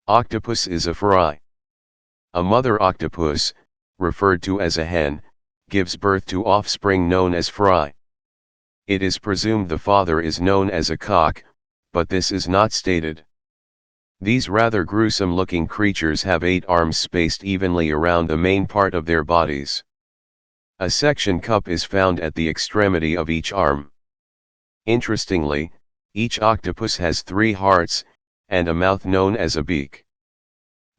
Octopus is a fry. A mother octopus, referred to as a hen, gives birth to offspring known as fry. It is presumed the father is known as a cock, but this is not stated. These rather gruesome-looking creatures have 8 arms spaced evenly around the main part of their bodies. A suction cup is found at the extremity of each arm. Interestingly, each octopus has 3 hearts, and a mouth known as a beak.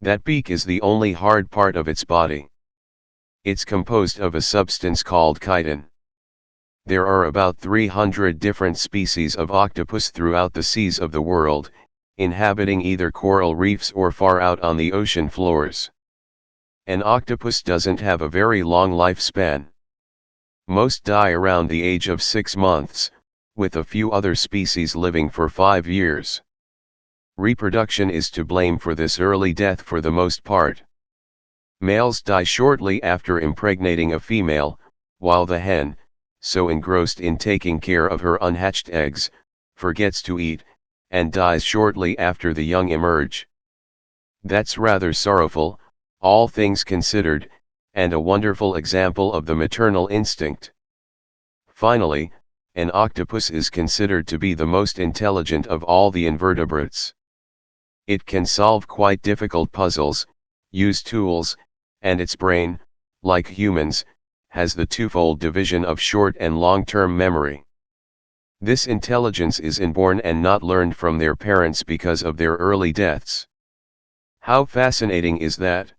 That beak is the only hard part of its body. It's composed of a substance called chitin. There are about 300 different species of octopus throughout the seas of the world, inhabiting either coral reefs or far out on the ocean floors. An octopus doesn't have a very long lifespan. Most die around the age of 6 months, with a few other species living for 5 years. Reproduction is to blame for this early death for the most part. Males die shortly after impregnating a female, while the hen, so engrossed in taking care of her unhatched eggs, forgets to eat, and dies shortly after the young emerge. That's rather sorrowful, all things considered, and a wonderful example of the maternal instinct. Finally, an octopus is considered to be the most intelligent of all the invertebrates. It can solve quite difficult puzzles, use tools, and its brain, like humans, has the twofold division of short and long-term memory. This intelligence is inborn and not learned from their parents because of their early deaths. How fascinating is that?